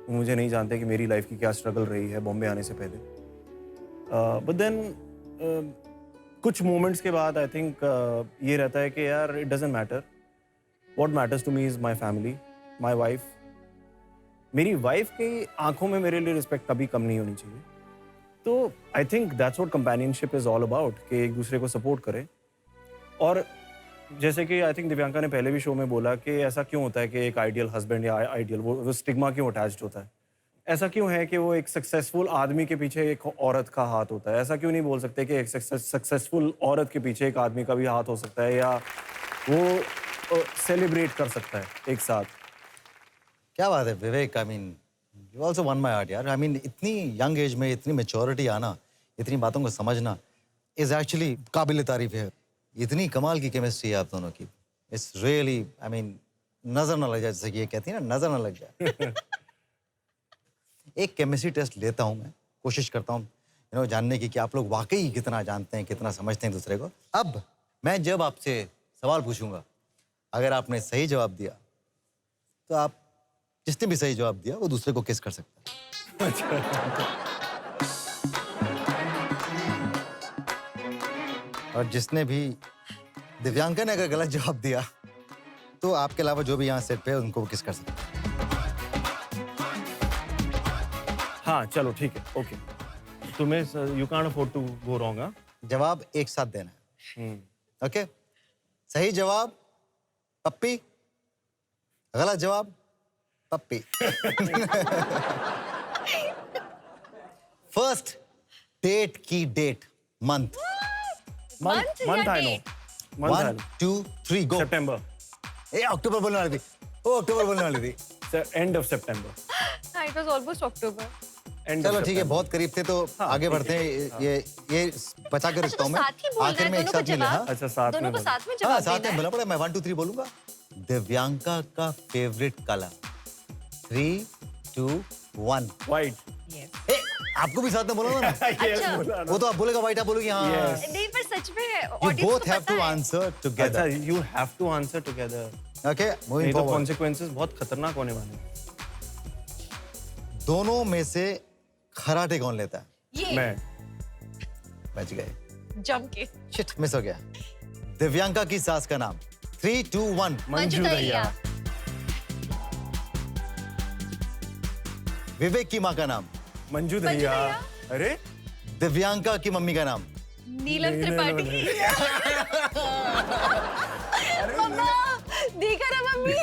वो मुझे नहीं जानते कि मेरी लाइफ की क्या स्ट्रगल रही है बॉम्बे आने से पहले। बट देन कुछ मोमेंट्स के बाद आई थिंक ये रहता है कि यार it doesn't matter, what matters to me is my family, my wife. मेरी वाइफ की आंखों में मेरे लिए रिस्पेक्ट कभी कम नहीं होनी चाहिए। तो I think that's what companionship is all about, कि एक दूसरे को सपोर्ट करें। और जैसे कि आई थिंक दिव्यांका ने पहले भी शो में बोला कि ऐसा क्यों होता है कि एक आइडियल हस्बैंड या आइडियल वो स्टिग्मा क्यों अटैच्ड होता है, ऐसा क्यों है कि वो एक सक्सेसफुल आदमी के पीछे एक औरत का हाथ होता है। ऐसा क्यों नहीं बोल सकते कि एक सक्सेसफुल औरत के पीछे एक आदमी का भी हाथ हो सकता है या वो सेलिब्रेट कर सकता है एक साथ। क्या बात है Vivek, I mean you also won my heart यार। आई मीन इतनी यंग एज में इतनी मैच्योरिटी आना, इतनी बातों को समझना इज एक्चुअली काबिल तारीफ है। इतनी कमाल की केमिस्ट्री है आप दोनों की, इट्स रियली आई मीन नजर ना लग जाए, जैसे कि ये कहती है ना, नजर ना लग जाए। एक केमिस्ट्री टेस्ट लेता हूँ मैं, कोशिश करता हूँ जानने की कि आप लोग वाकई कितना जानते हैं, कितना समझते हैं दूसरे को। अब मैं जब आपसे सवाल पूछूंगा, अगर आपने सही जवाब दिया तो आप जिसने भी सही जवाब दिया वो दूसरे को किस कर सकता है। और जिसने भी, दिव्यांका ने अगर गलत जवाब दिया तो आपके अलावा जो भी यहाँ सेट पे है उनको वो किस कर सकता है। हाँ चलो ठीक है, ओके। तुम्हें you can't afford to go wrong. हाँ, जवाब एक साथ देना है। ओके, सही जवाब पप्पी, गलत जवाब पप्पी। फर्स्ट डेट की date, month I know. 1 2 3 go. सितंबर। ए अक्टूबर बोलने वाली थी, ओ अक्टूबर बोलने वाली थी। एंड ऑफ सितंबर। It was almost October. चलो ठीक है, बहुत करीब थे तो आगे बढ़ते हैं। ये बचा के रखता हूँ मैं, आखिर में एक साथ मिले। हाँ अच्छा, साथ में दोनों को साथ में हाँ, जवाब साथ देना में है। बोलना पड़ा। मैं 1 2 3 बोलूंगा। दिव्यांका का फेवरेट कलर, 3 2 1 व्हाइट। ए, आपको भी साथ में बोला ना। अच्छा। वो तो आप बोलेगा व्हाइट, आप बोलोगी हाँ। नहीं पर सच में You ऑडियंस both को have पता to है। answer together. अच्छा, you have to answer together. Okay, moving नहीं तो forward. consequences बहुत खतरनाक होने वाले हैं। दोनों में से खराटे कौन लेता है? ये मैं। बच गए। जम के। शिट, मिस हो गया। दिव्यांका की सास का नाम, 3 2 1 मंजू दहिया। विवेक की माँ का नाम, मंजू दहिया। अरे दिव्यांका की मम्मी का नाम, नीलम त्रिपाठी। मम्मा देखा ना मम्मी।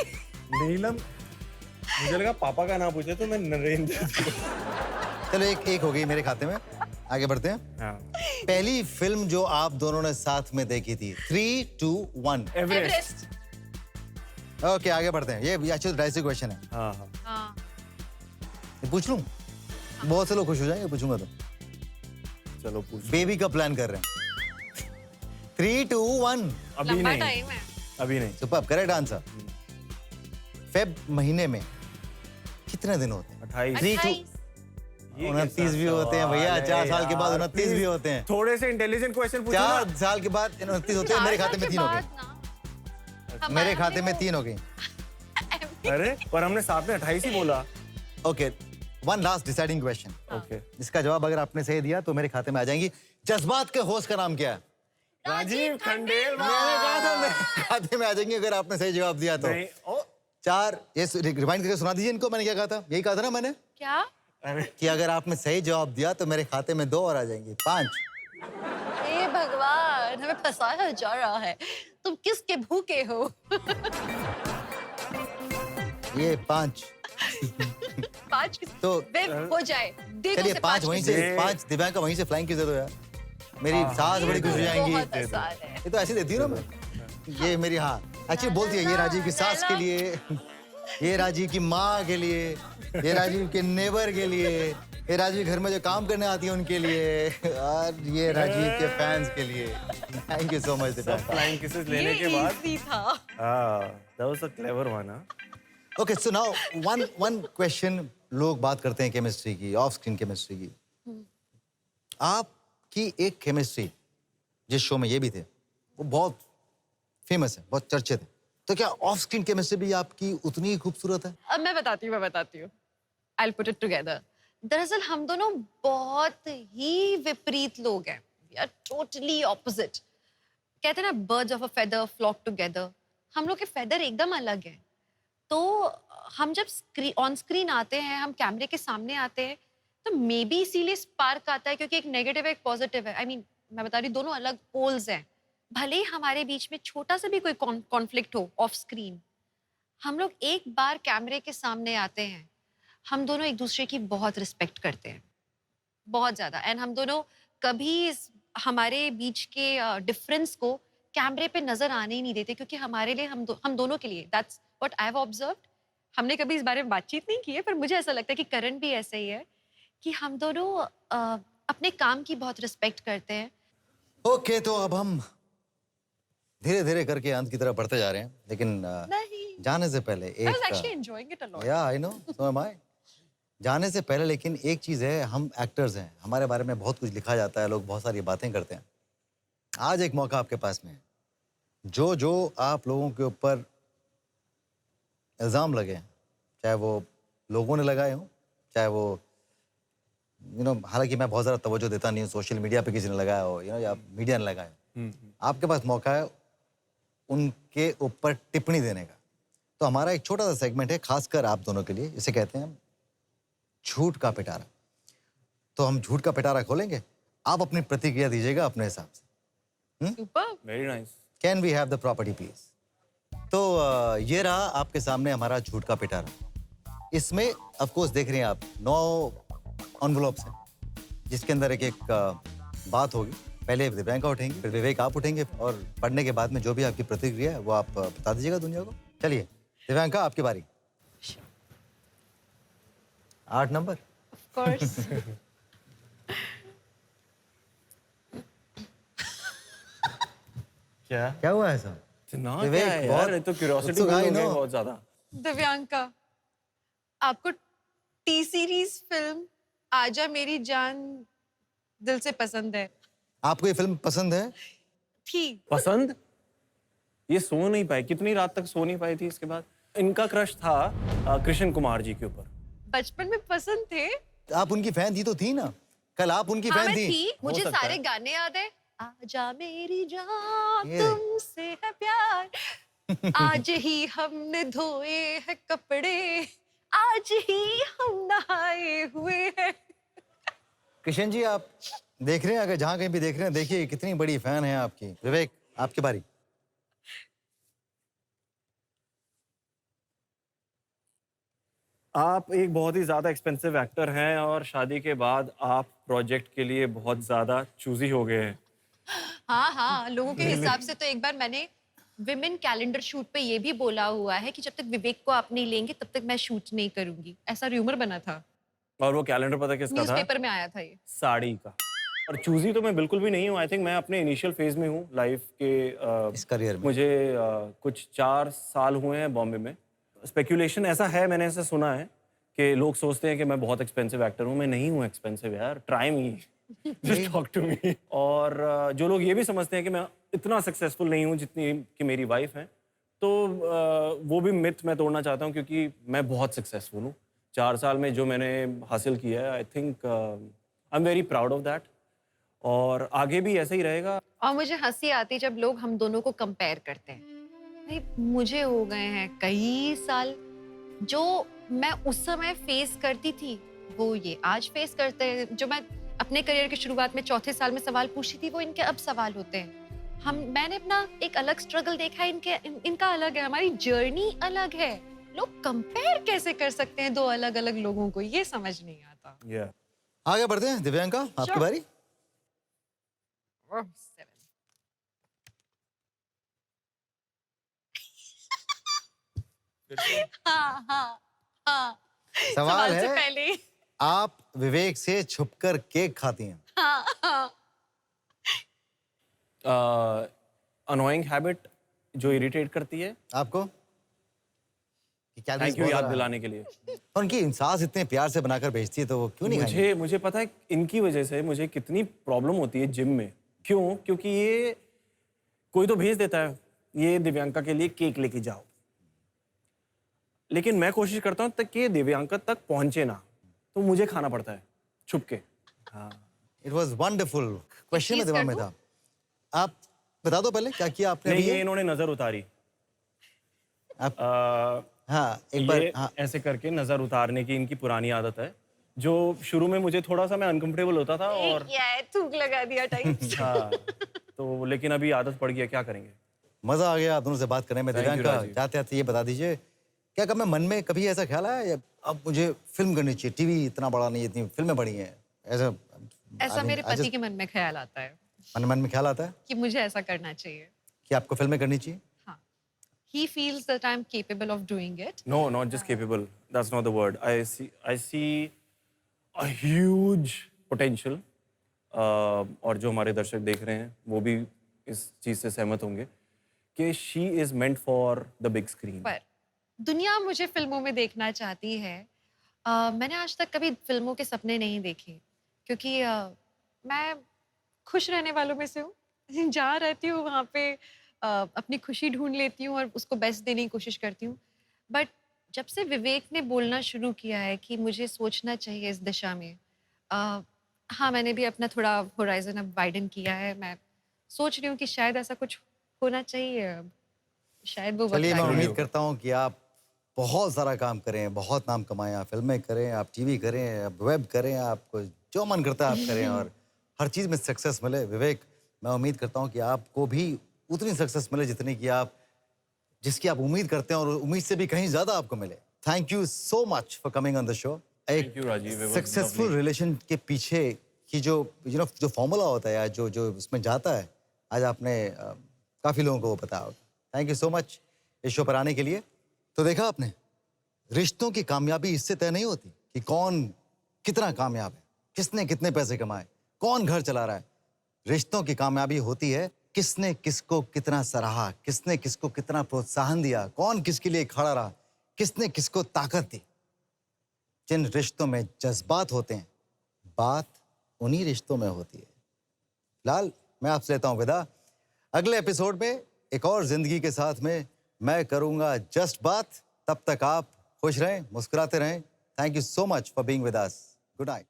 नीलम, मुझे लगा पापा का नाम पूछे तो मैं नरेंद्र। चलो एक हो गई मेरे खाते में। आगे बढ़ते हैं। हाँ। पहली फिल्म जो आप दोनों ने साथ में देखी थी, 3 2 1 एवरेस्ट। ओके, आगे बढ़ते हैं। ये एक्चुअली डाइसी क्वेश्चन है। हाँ हाँ। हाँ। ये पूछ लूं? बहुत से लोग खुश हो जाएंगे पूछूंगा तो। चलो पूछ। बेबी का प्लान कर रहे हैं। 3 2 1 अभी लंबा नहीं, टाइम है। अभी नहीं। Super, correct answer. फेब महीने में कितने दिन होते हैं? 28। 29 भी होते हैं भैया, 4 साल के बाद 29 भी होते हैं। थोड़े से इंटेलिजेंट क्वेश्चन पूछो। 4 साल के बाद 29 होते हैं। मेरे खाते में 3 हो गए। मेरे खाते में 3 हो गई। अरे पर हमने साथ में 28 ही बोला। Okay, one last deciding question. Okay, इसका जवाब अगर आपने सही दिया तो मेरे खाते में आ जाएंगी। जज्बात के होस्ट का नाम क्या है? राजीव खंडेलवाल। मैंने कहा था मेरे खाते में आ जाएंगे अगर आपने सही जवाब दिया तो। 4, ये रिवाइंड करके सुना दीजिए इनको। मैंने क्या कहा था? यही कहा था ना मैंने क्या? कि अगर आपने सही जवाब दिया तो मेरे खाते में 2 और आ जाएंगी, 5। हे भगवान, हमें फंसाया जा रहा है। तुम किसके भूखे हो? ये 5 5 तो हो जाए। चलिए 5 वहीं से, 5 दिव्यांका वहीं से फ्लाइंग किस दे दो यार। मेरी सास बड़ी खुश हो जाएंगी। बहुत आसान है। ये तो ऐसे देती हूँ ना मैं। ये मेरी, हाँ एक्चुअली बोलती है ये राजीव की सास के लिए। ये राजीव की माँ के लिए, ये राजीव के नेबर के लिए, ये राजीव घर में जो काम करने आती है उनके लिए, और ये राजीव के फैंस के लिए। Thank you so much Divyanka. Flying kisses लेने के बाद था। that was a clever one, huh? Okay, so now one question. लोग बात करते हैं केमिस्ट्री की, ऑफ स्क्रीन केमिस्ट्री की। आपकी एक केमिस्ट्री जिस शो में ये भी थे, वो बहुत फेमस है, बहुत चर्चित है। तो क्या ऑफ स्क्रीन केमिस्ट्री भी आपकी उतनी ही खूबसूरत है? अब मैं बताती हूँ। I'll put it together. दरअसल हम दोनों बहुत ही विपरीत लोग हैं। We are totally opposite. कहते हैं ना, birds of a feather flock together. हम लोग के feather एकदम अलग हैं। तो हम जब ऑन स्क्रीन आते हैं, हम कैमरे के सामने आते हैं, तो मे बी इसीलिए स्पार्क आता है, क्योंकि एक नेगेटिव है, एक पॉजिटिव है। मैं बता रही, दोनों अलग पोल्स हैं। भले ही हमारे बीच में छोटा सा भी कोई कॉन्फ्लिक्ट हो ऑफ स्क्रीन, हम लोग एक बार कैमरे के सामने आते हैं, हम दोनों एक दूसरे की बहुत रिस्पेक्ट करते हैं, बहुत ज़्यादा। एंड हम दोनों कभी हमारे बीच के डिफरेंस को कैमरे पे नज़र आने ही नहीं देते, क्योंकि हमारे लिए हम दोनों के लिए, that's what I have observed. हमने कभी इस बारे में बातचीत नहीं की है, पर मुझे ऐसा लगता है कि करण भी ऐसा ही है, कि हम दोनों अपने काम की बहुत रिस्पेक्ट करते हैं। ओके, तो अब हम धीरे धीरे करके अंत की तरफ बढ़ते जा रहे हैं, लेकिन जाने से पहले I was actually enjoying it a lot. या आई नो, सो एम आई। जाने से पहले लेकिन एक चीज है, हम एक्टर्स हैं, हमारे बारे में बहुत कुछ लिखा जाता है, लोग बहुत सारी बातें करते हैं। आज एक मौका आपके पास में है। जो जो आप लोगों के ऊपर इल्ज़ाम लगे हैं, चाहे वो लोगों ने लगाए हों, चाहे वो हालांकि मैं बहुत ज़्यादा तवज्जो देता नहीं हूँ, सोशल मीडिया पे किसी ने लगाया हो, या मीडिया ने लगाया हो, आपके पास मौका है उनके ऊपर टिप्पणी देने का। तो हमारा एक छोटा सा सेगमेंट है खासकर आप दोनों के लिए, इसे कहते हैं झूठ का पिटारा। तो हम झूठ का पिटारा खोलेंगे, आप अपनी प्रतिक्रिया दीजिएगा अपने हिसाब से। Very nice. Can we have the property please? तो ये रहा आपके सामने हमारा झूठ का पिटारा। इसमें ऑफ कोर्स देख रहे हैं आप 9 एनवलप्स हैं, जिसके अंदर एक एक बात होगी। पहले दिव्यांका उठेंगे, फिर विवेक आप उठेंगे, और पढ़ने के बाद में जो भी आपकी प्रतिक्रिया है वो आप बता दीजिएगा दुनिया को। चलिए दिव्यांका, आपकी बारी। 8 नंबर। Of course. क्या हुआ है सब? विवेक, यार ये तो क्यूरियोसिटी बहुत ज्यादा। दिव्यांका, आपको टी सीरीज फिल्म आजा मेरी जान दिल से पसंद है? आपको ये फिल्म पसंद है? थी पसंद? ये सो नहीं पाई, कितनी रात तक सो नहीं पाई थी। इसके बाद इनका क्रश था कृष्ण कुमार जी के ऊपर। बचपन में पसंद थे। आप उनकी फैन थी तो थी ना, कल आप उनकी फैन थी। मुझे सारे गाने याद है। आजा मेरी जान तुमसे है प्यार, आज ही हमने धोए हैं कपड़े, आज ही हम नहाए हुए हैं। किशन जी, आप देख रहे हैं, अगर जहां कहीं भी देख रहे हैं, देखिए कितनी बड़ी फैन है आपकी। विवेक, आपकी बारी। आप एक बहुत ही ज्यादा एक्सपेंसिव एक्टर हैं, और शादी के बाद आप प्रोजेक्ट के लिए बहुत ज्यादा चूजी हो गए हैं। हाँ, लोगों के हिसाब से तो एक बार मैंने विमेन कैलेंडर शूट पे ये भी बोला हुआ है कि जब तक विवेक को आप नहीं लेंगे तब तक मैं शूट नहीं करूंगी। ऐसा र्यूमर बना था। और वो कैलेंडर पता किसका था? न्यूज़पेपर में आया था ये। साड़ी का। और चूजी तो मैं बिल्कुल भी नहीं हूँ। आई थिंक मैं अपने इनिशियल फेज में हूँ लाइफ के। इस करियर में मुझे कुछ 4 साल हुए हैं बॉम्बे में। स्पेकुलेशन ऐसा है, मैंने ऐसा सुना है कि लोग सोचते हैं कि मैं बहुत एक्सपेंसिव एक्टर हूँ। मैं नहीं हूँ एक्सपेंसिव यार, try me, just talk to me. और जो लोग ये भी समझते हैं कि मैं इतना सक्सेसफुल नहीं हूँ जितनी कि मेरी वाइफ है, तो वो भी मिथ मैं तोड़ना चाहता हूँ, क्योंकि मैं बहुत सक्सेसफुल हूँ। 4 साल में जो मैंने हासिल किया है, I think I am very proud of that, और आगे भी ऐसा ही रहेगा। और मुझे हंसी आती जब लोग हम दोनों को कंपेयर करते हैं। भाई, मुझे हो गए हैं कई साल, जो मैं उस समय फेस करती थी वो ये आज फेस करते हैं। जो मैं अपने करियर की शुरुआत में 4थे साल में सवाल पूछती थी, वो इनके अब सवाल होते हैं। मैंने अपना एक अलग स्ट्रगल देखा है, इनका अलग है, हमारी जर्नी अलग है। लोग कंपेयर कैसे कर सकते हैं 2 अलग अलग लोगों को, ये समझ नहीं आता। आगे बढ़ते हैं। दिव्यांका, आपकी बारी। हाँ हाँ हाँ सवाल से है पहले आप विवेक से छुपकर केक खाती हैं? हाँ हाँ अनोइंग हैबिट जो इरिटेट करती है। आपको? कि कैलोरीज थैंक यू बहुत याद ज़्यादा है। दिलाने के लिए। और उनकी इंसास इतने प्यार से बनाकर भेजती है तो वो क्यों नहीं खाएंगे? मुझे पता है इनकी वजह से मुझे कितनी प्रॉब्लम होती है जिम में। क्यों? क्योंकि ये कोई तो भेज देता है ये दिव्यांका के लिए केक लेके जाओ, लेकिन मैं कोशिश करता हूँ तक कि दिव्यांका तक पहुंचे ना, तो मुझे खाना पड़ता है छुप के। हाँ, इट वाज वंडरफुल। क्वेश्चन में चीज़ दिमाग कर में दूं? था। आप बता दो पहले क्या किया आपने नहीं अभी? ये इन्होंने नजर उतारी। आप हाँ एक बार ये हाँ ऐसे करके नजर उतारने की इनकी पुरानी आदत है, जो शुरू में मुझे थोड़ा सा मैं अनकंफर्टेबल होता था और क्या है थूक लगा दिया टाइप। हाँ, तो लेकिन अभी आदत पड़ गई है, क्या करेंगे। मजा आ गया आप दोनों से बात करने में। Thank you, Divyanka Rajiv. जाते आते ये बता दीजिए क्या कभी मन में कभी ऐसा ख्याल आया या अब मुझे फिल्म करनी चाहिए, टीवी इतना बड़ा नहीं, इतनी फिल्में बड़ी हैं, ऐसा ऐसा मेरे पति के मन में ख्याल आता है मन में ख्याल आता है कि मुझे ऐसा करना चाहिए। कि आपको फिल्में करनी चाहिए? He feels that I'm capable of doing it. No, not just capable. That's not the word. I see a huge potential. और जो हमारे दर्शक देख रहे हैं वो भी इस चीज़ से सहमत होंगे कि she is meant for the big screen. पर दुनिया मुझे फिल्मों में देखना चाहती है। मैंने आज तक कभी फिल्मों के सपने नहीं देखे क्योंकि मैं खुश रहने वालों में से हूँ। जहाँ रहती हूँ वहाँ पे अपनी खुशी ढूंढ लेती हूँ और उसको बेस्ट देने की कोशिश करती हूँ। बट जब से विवेक ने बोलना शुरू किया है कि मुझे सोचना चाहिए इस दिशा में, हाँ मैंने भी अपना थोड़ा होराइजन अब वाइडन किया है। मैं सोच रही हूँ कि शायद ऐसा कुछ होना चाहिए अब। शायद वो वक्त चलिए आ मैं गया। उम्मीद करता हूँ कि आप बहुत सारा काम करें, बहुत नाम कमाएं, आप फिल्में करें, आप टीवी करें, आप वेब करें, आपको जो मन करता है आप करें और हर चीज़ में सक्सेस मिले। विवेक, मैं उम्मीद करता हूँ कि आपको भी उतनी सक्सेस मिले जितनी कि आप जिसकी आप उम्मीद करते हैं और उम्मीद से भी कहीं ज़्यादा आपको मिले। Thank you so much for coming on the show. Thank you, Rajiv. It was successful lovely. Relation के पीछे की जो जो फॉर्मूला होता है या जो उसमें जाता है, आज आपने काफ़ी लोगों को वो बताया होगा। थैंक यू सो मच इस शो पर आने के लिए। तो देखा आपने, रिश्तों की कामयाबी इससे तय नहीं होती कि कौन कितना कामयाब है, किसने कितने पैसे कमाए, कौन घर चला रहा है। रिश्तों की कामयाबी होती है किसने किसको कितना सराहा, किसने किसको कितना प्रोत्साहन दिया, कौन किसके लिए खड़ा रहा, किसने किसको ताकत दी। जिन रिश्तों में जज्बात होते हैं, बात उन्हीं रिश्तों में होती है। फिलहाल मैं आपसे लेता हूं विदा। अगले एपिसोड में एक और जिंदगी के साथ में मैं करूंगा जस्ट बात। तब तक आप खुश रहें, मुस्कुराते रहें। Thank you so much for being with us. Good night.